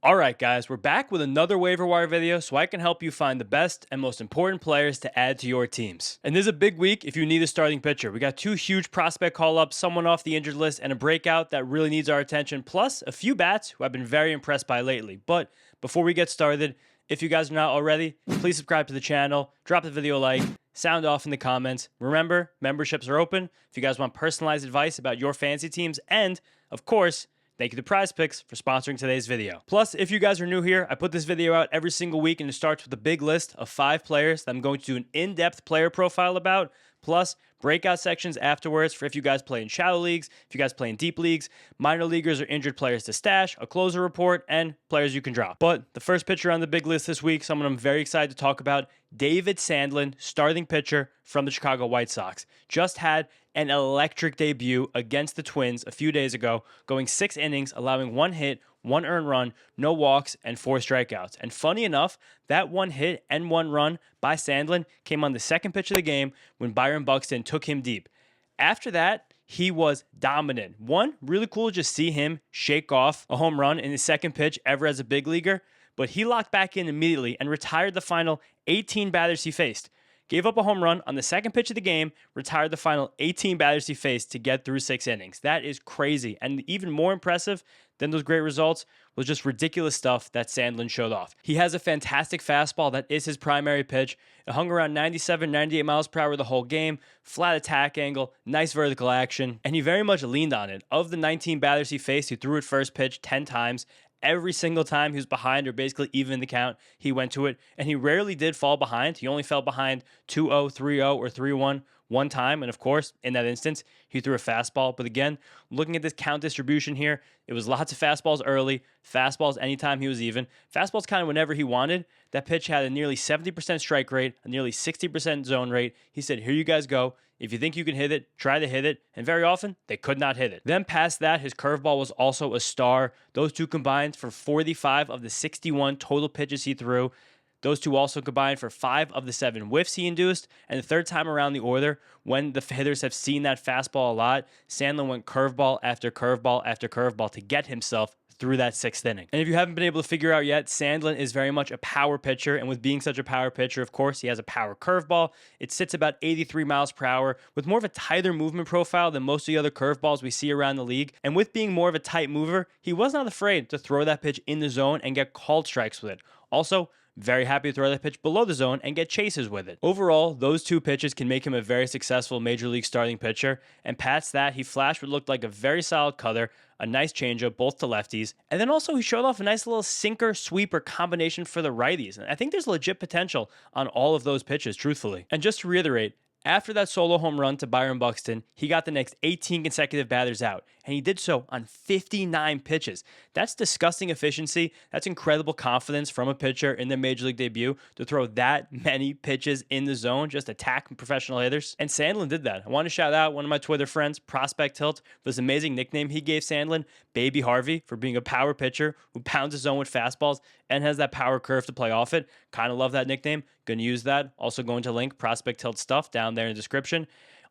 Alright guys, we're back with another waiver wire video so I can help you find the best and most important players to add to your teams. And this is a big week if you need a starting pitcher. We got two huge prospect call-ups, someone off the injured list, and a breakout that really needs our attention, plus a few bats who I've been very impressed by lately. But before we get started, if you guys are not already, please subscribe to the channel, drop the video a like, sound off in the comments. Remember, memberships are open if you guys want personalized advice about your fantasy teams, and, of course, thank you to PrizePicks for sponsoring today's video. Plus, if you guys are new here, I put this video out every single week, and it starts with a big list of 5 players that I'm going to do an in-depth player profile about, plus breakout sections afterwards for if you guys play in shallow leagues, if you guys play in deep leagues, minor leaguers or injured players to stash, a closer report, and players you can drop. But the first pitcher on the big list this week, someone I'm very excited to talk about, David Sandlin, starting pitcher from the Chicago White Sox. Just had an electric debut against the Twins a few days ago, going 6 innings, allowing 1 hit, 1 earned run, no walks, and 4 strikeouts. And funny enough, that 1 hit and 1 run by Sandlin came on the second pitch of the game when Byron Buxton took him deep. After that, he was dominant. One, really cool to just see him shake off a home run in his second pitch ever as a big leaguer, but he locked back in immediately and retired the final 18 batters he faced. Gave up a home run on the second pitch of the game, retired the final 18 batters he faced to get through 6 innings. That is crazy. And even more impressive than those great results was just ridiculous stuff that Sandlin showed off. He has a fantastic fastball that is his primary pitch. It hung around 97, 98 miles per hour the whole game, flat attack angle, nice vertical action, and he very much leaned on it. Of the 19 batters he faced, he threw it first pitch 10 times. Every single time he was behind or basically even in the count, he went to it, and he rarely did fall behind. He only fell behind 2-0, 3-0, or 3-1 one time, and of course, in that instance, he threw a fastball. But again, looking at this count distribution here, it was lots of fastballs early, fastballs anytime he was even, fastballs kind of whenever he wanted. That pitch had a nearly 70% strike rate, a nearly 60% zone rate. He said, here you guys go. If you think you can hit it, try to hit it. And very often, they could not hit it. Then past that, his curveball was also a star. Those two combined for 45 of the 61 total pitches he threw. Those two also combined for 5 of the 7 whiffs he induced. And the third time around the order, when the hitters have seen that fastball a lot, Sandlin went curveball after curveball after curveball to get himself through that 6th inning. And if you haven't been able to figure out yet, Sandlin is very much a power pitcher, and with being such a power pitcher, of course, he has a power curveball. It sits about 83 miles per hour with more of a tighter movement profile than most of the other curveballs we see around the league. And with being more of a tight mover, he was not afraid to throw that pitch in the zone and get called strikes with it. Also, very happy to throw that pitch below the zone and get chases with it. Overall, those 2 pitches can make him a very successful major league starting pitcher, and past that, he flashed what looked like a very solid cutter, a nice changeup, both to lefties, and then also he showed off a nice little sinker sweeper combination for the righties. And I think there's legit potential on all of those pitches, truthfully. And just to reiterate, after that solo home run to Byron Buxton, he got the next 18 consecutive batters out, and he did so on 59 pitches. That's disgusting efficiency. That's incredible confidence from a pitcher in their major league debut to throw that many pitches in the zone, just attack professional hitters. And Sandlin did that. I want to shout out one of my Twitter friends, Prospect Tilt, for this amazing nickname he gave Sandlin, Baby Harvey, for being a power pitcher who pounds his zone with fastballs and has that power curve to play off it. Kind of love that nickname. Going to use that. Also going to link Prospect Tilt stuff down there in the description.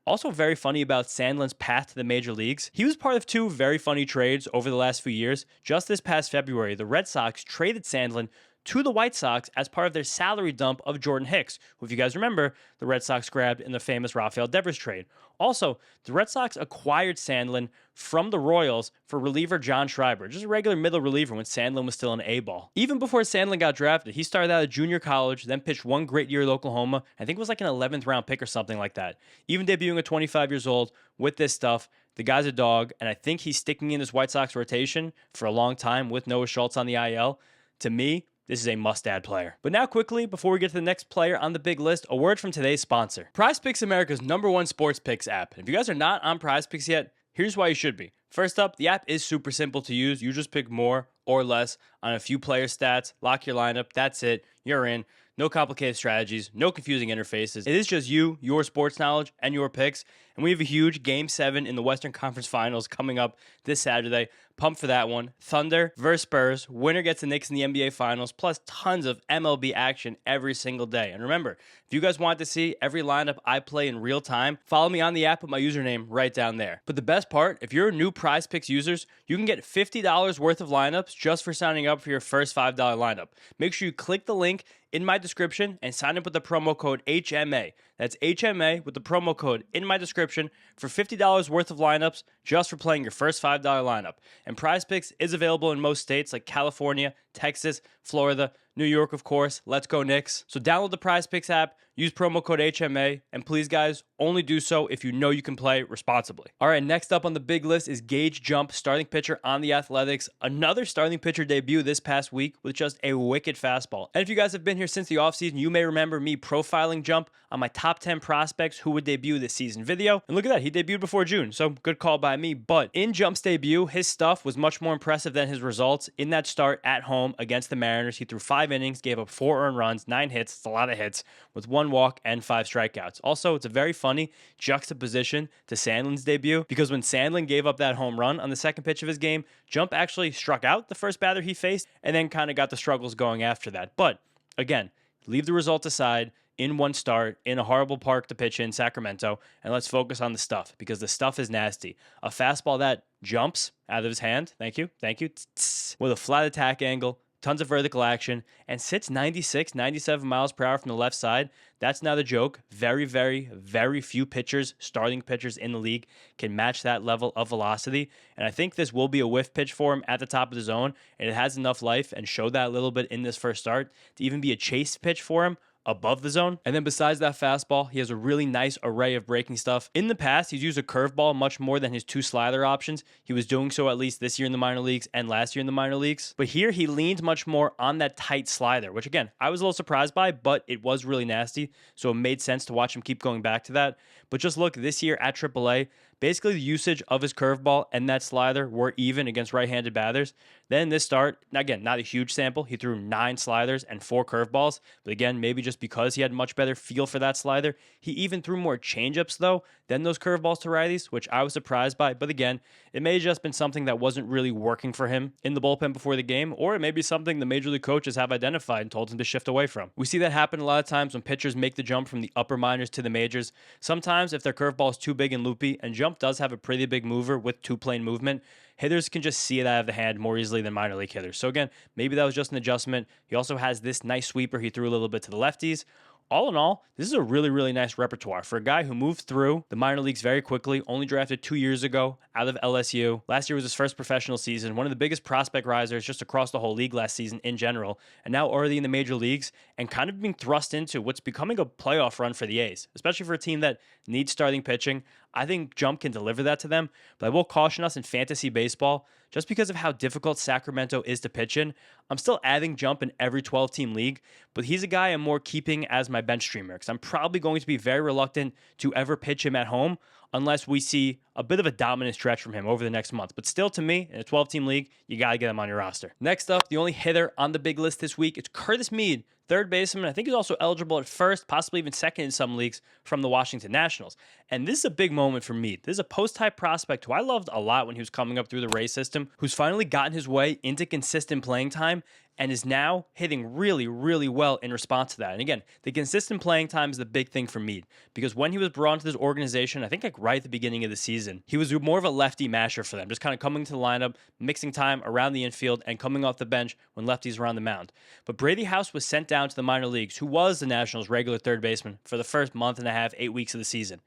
Also very funny about Sandlin's path to the major leagues. He was part of 2 very funny trades over the last few years. Just this past February, the Red Sox traded Sandlin to the White Sox as part of their salary dump of Jordan Hicks, who, if you guys remember, the Red Sox grabbed in the famous Rafael Devers trade. Also, the Red Sox acquired Sandlin from the Royals for reliever John Schreiber, just a regular middle reliever when Sandlin was still an A-ball. Even before Sandlin got drafted, he started out at junior college, then pitched 1 great year at Oklahoma. I think it was like an 11th round pick or something like that. Even debuting at 25 years old with this stuff, the guy's a dog, and I think he's sticking in this White Sox rotation for a long time with Noah Schultz on the IL. To me, this is a must-add player. But now quickly, before we get to the next player on the big list, a word from today's sponsor. PrizePicks, America's #1 sports picks app. And if you guys are not on PrizePicks yet, here's why you should be. First up, the app is super simple to use. You just pick more or less on a few player stats, lock your lineup, that's it, you're in. No complicated strategies, no confusing interfaces. It is just you, your sports knowledge, and your picks. And we have a huge Game 7 in the Western Conference Finals coming up this Saturday. Pumped for that one. Thunder versus Spurs. Winner gets the Knicks in the NBA Finals, plus tons of MLB action every single day. And remember, if you guys want to see every lineup I play in real time, follow me on the app with my username right down there. But the best part, if you're a new Prize Picks users, you can get $50 worth of lineups just for signing up for your first $5 lineup. Make sure you click the link in my description and sign up with the promo code HMA. That's HMA with the promo code in my description for $50 worth of lineups just for playing your first $5 lineup. And Prize Picks is available in most states like California, Texas, Florida, New York, of course. Let's go Knicks. So download the Prize Picks app, use promo code HMA, and please, guys, only do so if you know you can play responsibly. All right, next up on the big list is Gage Jump, starting pitcher on the Athletics. Another starting pitcher debut this past week with just a wicked fastball. And if you guys have been here since the offseason, you may remember me profiling Jump on my top 10 prospects who would debut this season video. And look at that, he debuted before June, so good call by me. But in Jump's debut, his stuff was much more impressive than his results. In that start at home against the Mariners, he threw 5 innings, gave up 4 earned runs, 9 hits, it's a lot of hits, with 1 walk and 5 strikeouts. Also, it's a very funny juxtaposition to Sandlin's debut, because when Sandlin gave up that home run on the second pitch of his game, Jump actually struck out the first batter he faced and then kind of got the struggles going after that. But again, leave the result aside. In one start, in a horrible park to pitch in, Sacramento, and let's focus on the stuff, because the stuff is nasty. A fastball that jumps out of his hand, thank you, with a flat attack angle, tons of vertical action, and sits 96, 97 miles per hour from the left side. That's not a joke. Very, very, very few pitchers, starting pitchers in the league, can match that level of velocity. And I think this will be a whiff pitch for him at the top of the zone, and it has enough life and showed that a little bit in this first start to even be a chase pitch for him above the zone. And then besides that fastball, he has a really nice array of breaking stuff. In the past, he's used a curveball much more than his 2 slider options. He was doing so at least this year in the minor leagues and last year in the minor leagues. But here he leaned much more on that tight slider, which again, I was a little surprised by, but it was really nasty. So it made sense to watch him keep going back to that. But just look, this year at AAA, basically the usage of his curveball and that slider were even against right-handed batters. Then this start, again, not a huge sample. He threw 9 sliders and 4 curveballs. But again, maybe just because he had much better feel for that slider. He even threw more changeups, though, than those curveballs to righties, which I was surprised by. But again, it may have just been something that wasn't really working for him in the bullpen before the game, or it may be something the major league coaches have identified and told him to shift away from. We see that happen a lot of times when pitchers make the jump from the upper minors to the majors. Sometimes if their curveball is too big and loopy, and Jump does have a pretty big mover with 2-plane movement, hitters can just see it out of the hand more easily than minor league hitters. So again, maybe that was just an adjustment. He also has this nice sweeper he threw a little bit to the lefties. All in all, this is a really, really nice repertoire for a guy who moved through the minor leagues very quickly, only drafted 2 years ago out of LSU. Last year was his first professional season, one of the biggest prospect risers just across the whole league last season in general, and now already in the major leagues and kind of being thrust into what's becoming a playoff run for the A's, especially for a team that needs starting pitching. I think Jump can deliver that to them, but I will caution us in fantasy baseball, just because of how difficult Sacramento is to pitch in. I'm still adding Jump in every 12-team league, but he's a guy I'm more keeping as my bench streamer, because I'm probably going to be very reluctant to ever pitch him at home unless we see a bit of a dominant stretch from him over the next month. But still, to me, in a 12-team league, you got to get him on your roster. Next up, the only hitter on the big list this week, it's Curtis Mead, third baseman. I think he's also eligible at first, possibly even second in some leagues, from the Washington Nationals. And this is a big moment for Mead. This is a post-type prospect who I loved a lot when he was coming up through the Rays system, who's finally gotten his way into consistent playing time and is now hitting really, really well in response to that. And again, the consistent playing time is the big thing for Mead, because when he was brought into this organization, I think like right at the beginning of the season, he was more of a lefty masher for them, just kind of coming to the lineup, mixing time around the infield, and coming off the bench when lefties were on the mound. But Brady House was sent down to the minor leagues, who was the Nationals' regular third baseman for the first month and a half, 8 weeks of the season.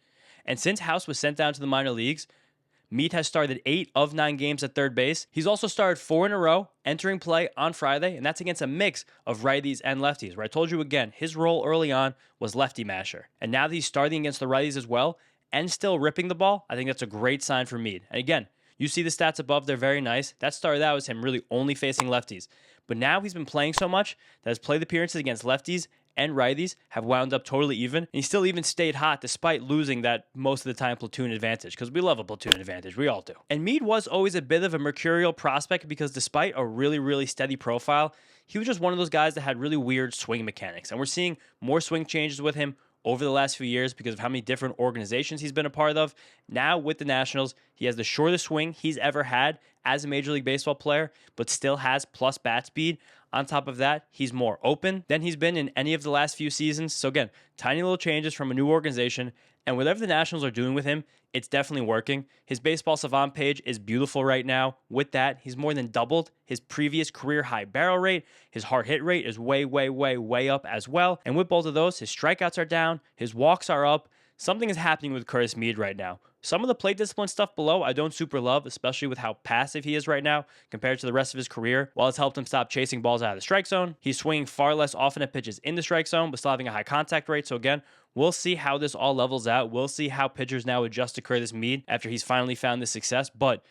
And since House was sent down to the minor leagues, Mead has started 8 of 9 games at third base. He's also started 4 in a row, entering play on Friday, and that's against a mix of righties and lefties, where I told you again, his role early on was lefty masher. And now that he's starting against the righties as well, and still ripping the ball, I think that's a great sign for Mead. And again, you see the stats above, they're very nice. That started out as him really only facing lefties. But now he's been playing so much that his plate appearances against lefties and righties have wound up totally even. And he still even stayed hot despite losing that most of the time platoon advantage, because we love a platoon advantage. We all do. And Mead was always a bit of a mercurial prospect, because despite a really, really steady profile, he was just one of those guys that had really weird swing mechanics. And we're seeing more swing changes with him over the last few years because of how many different organizations he's been a part of. Now with the Nationals, he has the shortest swing he's ever had as a Major League Baseball player, but still has plus bat speed. On top of that, he's more open than he's been in any of the last few seasons. So again, tiny little changes from a new organization, And whatever the Nationals are doing with him, it's definitely working. His baseball savant page is beautiful right now. With that, he's more than doubled his previous career high barrel rate. His hard hit rate is way up as well. And with both of those, his strikeouts are down, his walks are up. Something is happening with Curtis Mead right now. Some of the plate discipline stuff below I don't super love, especially with how passive he is right now compared to the rest of his career. While it's helped him stop chasing balls out of the strike zone, he's swinging far less often at pitches in the strike zone, but still having a high contact rate. So again, we'll see how this all levels out. We'll see how pitchers now adjust to Curtis Mead after he's finally found this success. But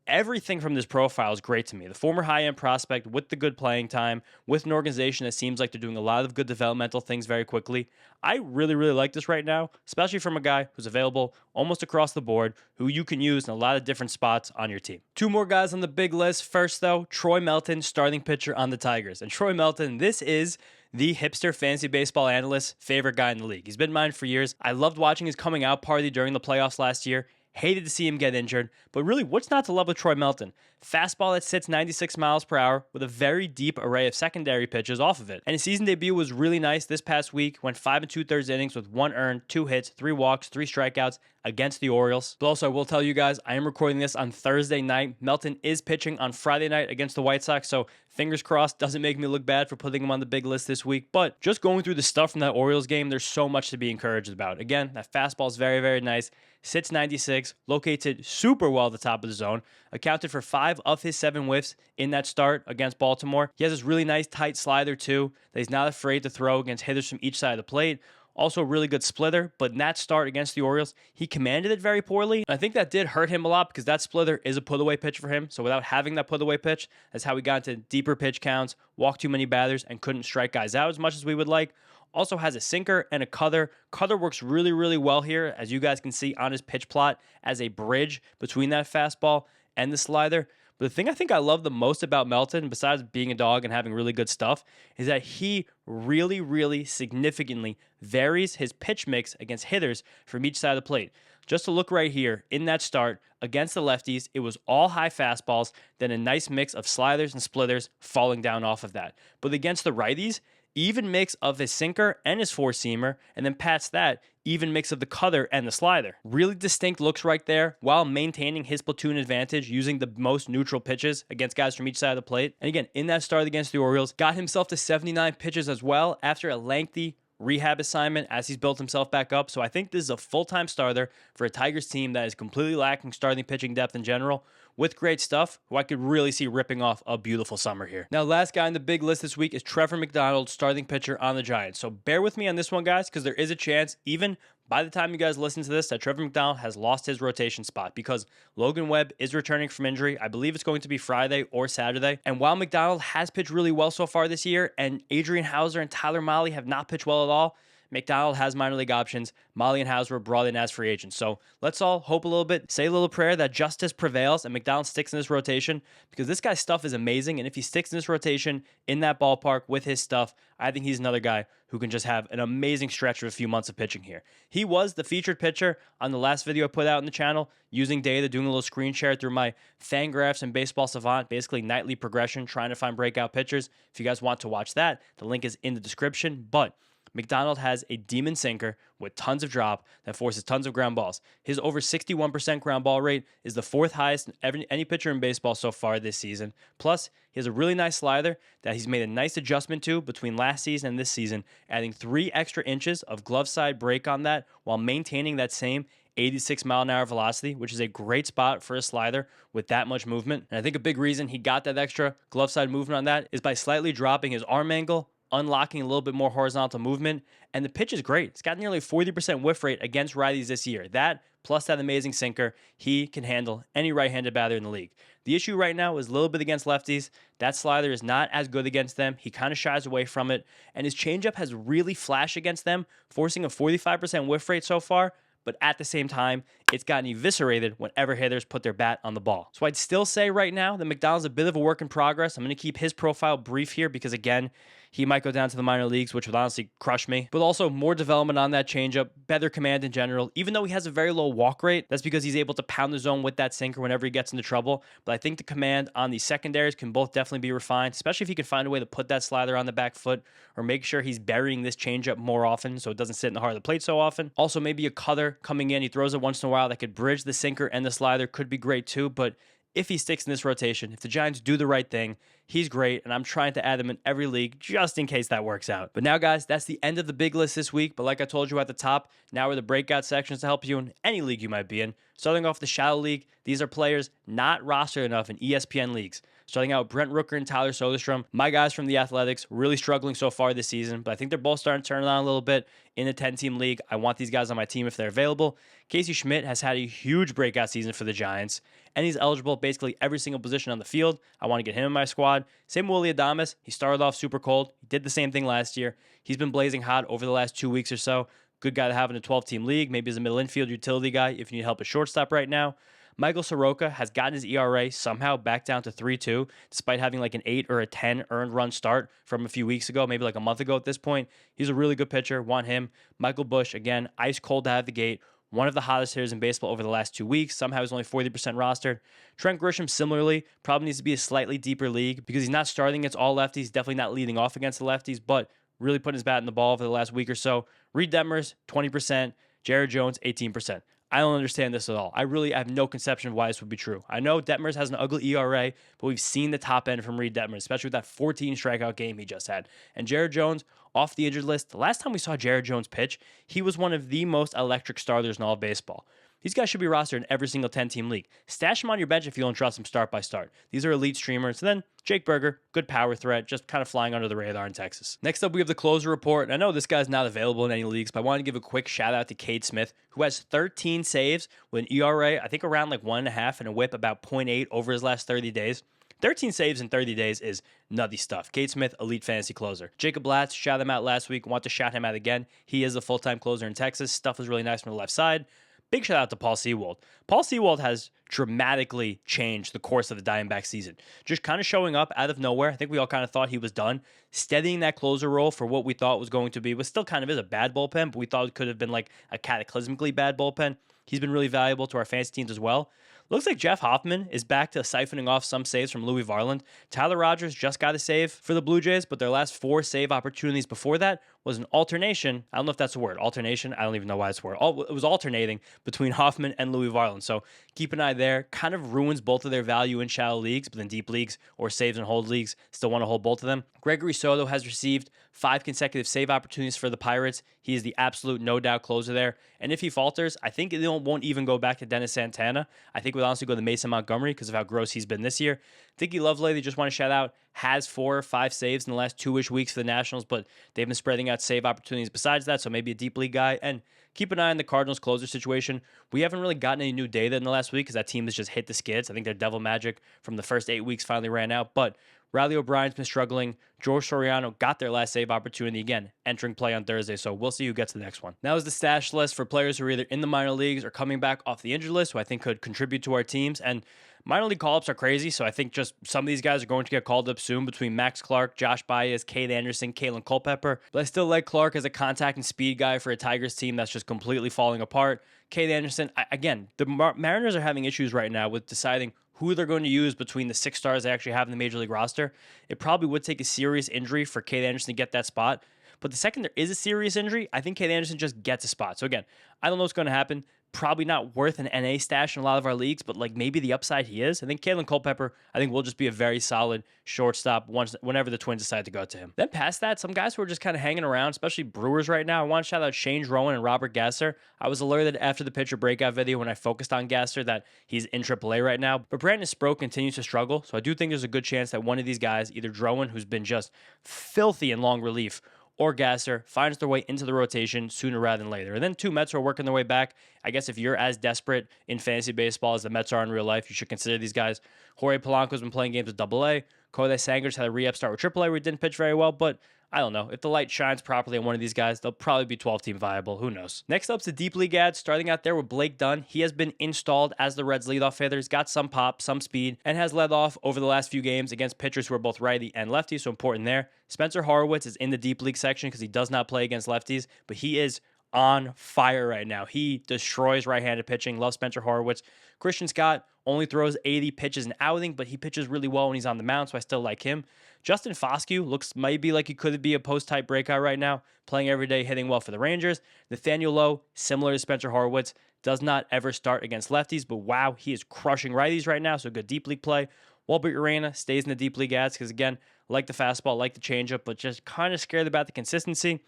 everything from this profile is great to me. The former high-end prospect with the good playing time, with an organization that seems like they're doing a lot of good developmental things very quickly. I really like this right now, especially from a guy who's available almost across the board, who you can use in a lot of different spots on your team. Two more guys on the big list. First, though, Troy Melton, starting pitcher on the Tigers. And Troy Melton, this is the hipster fantasy baseball analyst's favorite guy in the league. He's been mine for years. I loved watching his coming out party during the playoffs last year. Hated to see him get injured, but really, what's not to love with Troy Melton? Fastball that sits 96 miles per hour with a very deep array of secondary pitches off of it. And his season debut was really nice this past week. Went 5 2/3 innings with 1 earned, 2 hits, 3 walks, 3 strikeouts against the Orioles. But also, I will tell you guys, I am recording this on Thursday night. Melton is pitching on Friday night against the White Sox, so fingers crossed, doesn't make me look bad for putting him on the big list this week. But just going through the stuff from that Orioles game, there's so much to be encouraged about. Again, that fastball is very nice. Sits 96, located super well at the top of the zone, accounted for 5 of his 7 whiffs in that start against Baltimore. He has this really nice tight slider too that he's not afraid to throw against hitters from each side of the plate. Also a really good splitter, but in that start against the Orioles, he commanded it very poorly. I think that did hurt him a lot because that splitter is a put-away pitch for him. So without having that put-away pitch, that's how he got into deeper pitch counts, walked too many batters, and couldn't strike guys out as much as we would like. Also has a sinker and a cutter. Cutter works really well here, as you guys can see on his pitch plot, as a bridge between that fastball and the slider. But the thing I think I love the most about Melton, besides being a dog and having really good stuff, is that he really significantly varies his pitch mix against hitters from each side of the plate. Just to look right here, in that start against the lefties, it was all high fastballs, then a nice mix of sliders and splitters falling down off of that. But against the righties, even mix of his sinker and his four-seamer, and then past that, even mix of the cutter and the slider. Really distinct looks right there while maintaining his platoon advantage using the most neutral pitches against guys from each side of the plate. And again, in that start against the Orioles, got himself to 79 pitches as well after a lengthy rehab assignment as he's built himself back up. So I think this is a full-time starter for a Tigers team that is completely lacking starting pitching depth in general, with great stuff, who I could really see ripping off a beautiful summer here. Now, last guy on the big list this week is Trevor McDonald, starting pitcher on the Giants. So bear with me on this one, guys, because there is a chance, even by the time you guys listen to this, that Trevor McDonald has lost his rotation spot because Logan Webb is returning from injury. I believe it's going to be Friday or Saturday. And while McDonald has pitched really well so far this year, and Adrian Hauser and Tyler Mahle have not pitched well at all, McDonald has minor league options. Mahle and Hauser were brought in as free agents. So let's all hope a little bit, say a little prayer that justice prevails and McDonald sticks in this rotation, because this guy's stuff is amazing. And if he sticks in this rotation in that ballpark with his stuff, I think he's another guy who can just have an amazing stretch of a few months of pitching here. He was the featured pitcher on the last video I put out in the channel using data, doing a little screen share through my Fangraphs and Baseball Savant, basically nightly progression, trying to find breakout pitchers. If you guys want to watch that, the link is in the description. But McDonald has a demon sinker with tons of drop that forces tons of ground balls. His over 61% ground ball rate is the 4th highest in any pitcher in baseball so far this season. Plus, he has a really nice slider that he's made a nice adjustment to between last season and this season, adding 3 extra inches of glove side break on that while maintaining that same 86-mile-an-hour velocity, which is a great spot for a slider with that much movement. And I think a big reason he got that extra glove side movement on that is by slightly dropping his arm angle, unlocking a little bit more horizontal movement, and the pitch is great. It's got nearly 40% whiff rate against righties this year. That, plus that amazing sinker, he can handle any right-handed batter in the league. The issue right now is a little bit against lefties. That slider is not as good against them. He kind of shies away from it, and his changeup has really flashed against them, forcing a 45% whiff rate so far, but at the same time, it's gotten eviscerated whenever hitters put their bat on the ball. So I'd still say right now that McDonald's a bit of a work in progress. I'm going to keep his profile brief here because, again, he might go down to the minor leagues, which would honestly crush me. But also more development on that changeup, better command in general. Even though he has a very low walk rate, that's because he's able to pound the zone with that sinker whenever he gets into trouble. But I think the command on the secondaries can both definitely be refined, especially if he can find a way to put that slider on the back foot or make sure he's burying this changeup more often so it doesn't sit in the heart of the plate so often. Also, maybe a cutter coming in. He throws it once in a while that could bridge the sinker and the slider could be great too. But if he sticks in this rotation, if the Giants do the right thing, he's great, and I'm trying to add him in every league just in case that works out. But now, guys, that's the end of the big list this week. But like I told you at the top, now are the breakout sections to help you in any league you might be in. Starting off the shallow league, these are players not rostered enough in ESPN leagues. Starting out with Brent Rooker and Tyler Soderstrom. My guys from the Athletics, really struggling so far this season, but I think they're both starting to turn it on a little bit in a 10-team league. I want these guys on my team if they're available. Casey Schmidt has had a huge breakout season for the Giants, and he's eligible basically every single position on the field. I want to get him in my squad. Same with Willie Adames. He started off super cold. He did the same thing last year. He's been blazing hot over the last 2 weeks or so. Good guy to have in a 12-team league, maybe as a middle infield utility guy if you need help at shortstop right now. Michael Soroka has gotten his ERA somehow back down to 3.2, despite having like an 8 or a 10 earned run start from a few weeks ago, maybe like a month ago at this point. He's a really good pitcher. Want him. Michael Busch, again, ice cold out of the gate. One of the hottest hitters in baseball over the last 2 weeks. Somehow he's only 40% rostered. Trent Grisham, similarly, probably needs to be a slightly deeper league because he's not starting against all lefties, definitely not leading off against the lefties, but really putting his bat in the ball over the last week or so. Reed Detmers, 20%. Jared Jones, 18%. I don't understand this at all. I have no conception of why this would be true. I know Detmers has an ugly ERA, but we've seen the top end from Reed Detmers, especially with that 14 strikeout game he just had. And Jared Jones, off the injured list. The last time we saw Jared Jones pitch, he was one of the most electric starters in all of baseball. These guys should be rostered in every single 10-team league. Stash them on your bench if you don't trust them start by start. These are elite streamers. And then Jake Berger, good power threat, just kind of flying under the radar in Texas. Next up, we have the closer report. And I know this guy's not available in any leagues, but I want to give a quick shout out to Cade Smith, who has 13 saves with an ERA, I think around like 1.5 and a whip about 0.8 over his last 30 days. 13 saves in 30 days is nutty stuff. Cade Smith, elite fantasy closer. Jacob Latz, shout him out last week. Want to shout him out again. He is a full-time closer in Texas. Stuff is really nice from the left side. Big shout out to Paul Sewald. Paul Sewald has dramatically changed the course of the Diamondback season. Just kind of showing up out of nowhere. I think we all kind of thought he was done. Steadying that closer role for what we thought was going to be, was still kind of is a bad bullpen, but we thought it could have been like a cataclysmically bad bullpen. He's been really valuable to our fantasy teams as well. Looks like Jeff Hoffman is back to siphoning off some saves from Louis Varland. Tyler Rogers just got a save for the Blue Jays, but their last 4 save opportunities before that was an alternation. I don't know if that's a word. Alternation? I don't even know why it's a word. It was alternating between Hoffman and Louis Varland. So keep an eye there. Kind of ruins both of their value in shallow leagues, but in deep leagues or saves and hold leagues, still want to hold both of them. Gregory Soto has received 5 consecutive save opportunities for the Pirates. He is the absolute no-doubt closer there. And if he falters, I think it won't even go back to Dennis Santana. I think we'll honestly go to Mason Montgomery because of how gross he's been this year. Dickie Lovelady, just want to shout out, has 4 or 5 saves in the last 2-ish weeks for the Nationals, but they've been spreading out save opportunities besides that, so maybe a deep league guy. And keep an eye on the Cardinals closer situation. We haven't really gotten any new data in the last week because that team has just hit the skids. I think their devil magic from the first 8 weeks finally ran out, but Riley O'Brien's been struggling. George Soriano got their last save opportunity again, entering play on Thursday, so we'll see who gets the next one. Now is the stash list for players who are either in the minor leagues or coming back off the injured list, who I think could contribute to our teams. And minor league call-ups are crazy, so I think just some of these guys are going to get called up soon between Max Clark, Josh Baez, Cade Anderson, Kalen Culpepper. But I still like Clark as a contact and speed guy for a Tigers team that's just completely falling apart. Cade Anderson, again, the Mariners are having issues right now with deciding who they're going to use between the 6 stars they actually have in the Major League roster. It probably would take a serious injury for Cade Anderson to get that spot. But the second there is a serious injury, I think Cade Anderson just gets a spot. So again, I don't know what's going to happen. Probably not worth an NA stash in a lot of our leagues, but like maybe the upside he is. I think Kalen Culpepper, I think will just be a very solid shortstop whenever the Twins decide to go to him. Then past that, some guys who are just kind of hanging around, especially Brewers right now. I want to shout out Shane Rowan and Robert Gasser. I was alerted after the pitcher breakout video when I focused on Gasser that he's in AAA right now. But Brandon Sproat continues to struggle, so I do think there's a good chance that one of these guys, either Drowan, who's been just filthy in long relief, or Gasser, finds their way into the rotation sooner rather than later. And then 2 Mets are working their way back. I guess if you're as desperate in fantasy baseball as the Mets are in real life, you should consider these guys. Jorge Polanco's been playing games with AA. Kodai Sanger's had a re-up start with AAA where he didn't pitch very well, but I don't know. If the light shines properly on one of these guys, they'll probably be 12-team viable. Who knows? Next up's the deep league ad. Starting out there with Blake Dunn. He has been installed as the Reds' leadoff hitter. He's got some pop, some speed, and has led off over the last few games against pitchers who are both righty and lefty, so important there. Spencer Horwitz is in the deep league section because he does not play against lefties, but he is on fire right now. He destroys right-handed pitching. Love Spencer Horwitz. Christian Scott only throws 80 pitches an outing, but he pitches really well when he's on the mound, so I still like him. Justin Foscue looks maybe like he could be a post-type breakout right now, playing every day, hitting well for the Rangers. Nathaniel Lowe, similar to Spencer Horwitz, does not ever start against lefties, but wow, he is crushing righties right now, so good deep league play. Walbert Urena stays in the deep league ads because, again, like the fastball, like the changeup, but just kind of scared about the consistency.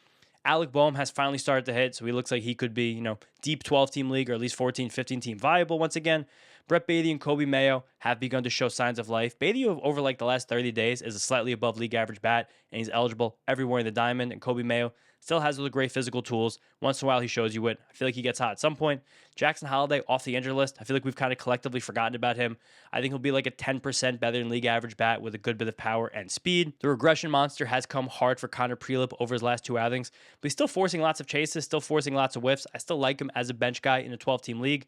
Alec Boehm has finally started to hit, so he looks like he could be, deep 12-team league or at least 14, 15-team viable once again. Brett Beatty and Kobe Mayo have begun to show signs of life. Beatty, over like the last 30 days, is a slightly above league average bat, and he's eligible everywhere in the diamond. And Kobe Mayo still has those great physical tools. Once in a while, he shows you it. I feel like he gets hot at some point. Jackson Holliday off the injured list. I feel like we've kind of collectively forgotten about him. I think he'll be like a 10% better than league average bat with a good bit of power and speed. The regression monster has come hard for Connor Prelip over his last two outings, but he's still forcing lots of chases, still forcing lots of whiffs. I still like him as a bench guy in a 12-team league.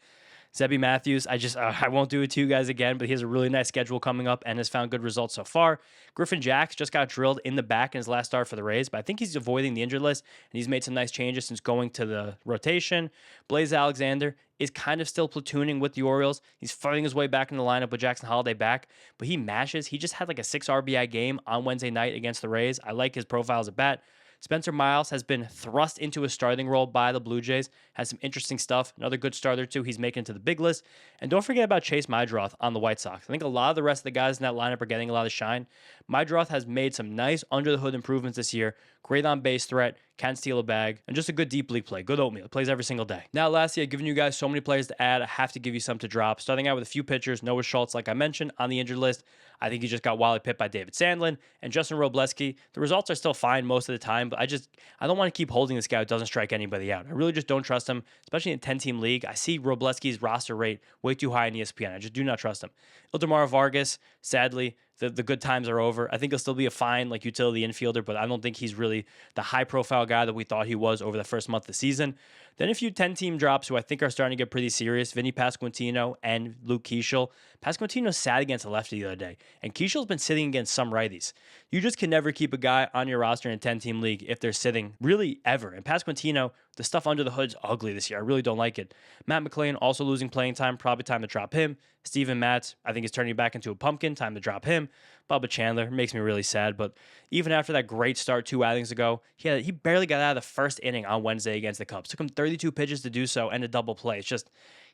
Zebby Matthews, I won't do it to you guys again, but he has a really nice schedule coming up and has found good results so far. Griffin Jacks just got drilled in the back in his last start for the Rays, but I think he's avoiding the injured list, and he's made some nice changes since going to the rotation. Blaze Alexander is kind of still platooning with the Orioles. He's fighting his way back in the lineup with Jackson Holliday back, but he mashes. He just had like a 6 RBI game on Wednesday night against the Rays. I like his profile as a bat. Spencer Miles has been thrust into a starting role by the Blue Jays, has some interesting stuff. Another good starter, too. He's making it to the big list. And don't forget about Chase Mydroth on the White Sox. I think a lot of the rest of the guys in that lineup are getting a lot of shine. Mydroth has made some nice under-the-hood improvements this year. Great on-base threat, can steal a bag, and just a good deep league play. Good oatmeal. Plays every single day. Now, lastly, I've given you guys so many players to add. I have to give you some to drop. Starting out with a few pitchers. Noah Schultz, like I mentioned, on the injured list. I think he just got wildly pipped by David Sandlin. And Justin Robleski, the results are still fine most of the time, but I don't want to keep holding this guy who doesn't strike anybody out. I really just don't trust him, especially in a 10-team league. I see Robleski's roster rate way too high in ESPN. I just do not trust him. Ildemar Vargas, sadly, the good times are over. I think he'll still be a fine utility infielder, but I don't think he's really the high-profile guy that we thought he was over the first month of the season. Then a few 10-team drops who I think are starting to get pretty serious. Vinny Pasquantino and Luke Keeschel. Pasquantino sat against a lefty the other day, and Keeschel's been sitting against some righties. You just can never keep a guy on your roster in a 10-team league if they're sitting, really ever. And Pasquantino, the stuff under the hood's ugly this year. I really don't like it. Matt McClain also losing playing time. Probably time to drop him. Steven Matz, I think, is turning back into a pumpkin. Time to drop him. Bubba Chandler makes me really sad, but even after that great start 2 outings ago, he barely got out of the first inning on Wednesday against the Cubs. Took him 32 pitches to do so and a double play.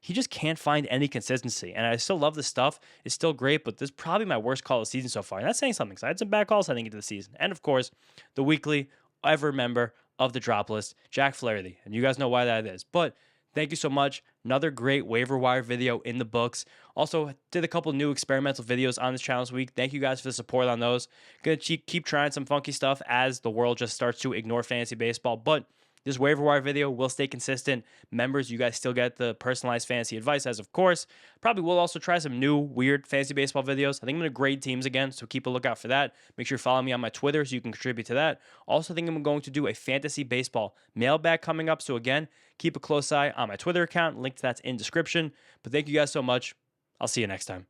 He just can't find any consistency, and I still love this stuff. It's still great, but this is probably my worst call of the season so far, and that's saying something, because I had some bad calls heading into the season. And, of course, the weekly ever member of the drop list, Jack Flaherty, and you guys know why that is, but thank you so much. Another great waiver wire video in the books. Also, did a couple new experimental videos on this channel this week. Thank you guys for the support on those. Gonna keep trying some funky stuff as the world just starts to ignore fantasy baseball. But this waiver wire video will stay consistent. Members, you guys still get the personalized fantasy advice, as of course. Probably will also try some new weird fantasy baseball videos. I think I'm going to grade teams again, so keep a lookout for that. Make sure you follow me on my Twitter so you can contribute to that. Also, I think I'm going to do a fantasy baseball mailbag coming up. So again, keep a close eye on my Twitter account. Link to that's in description. But thank you guys so much. I'll see you next time.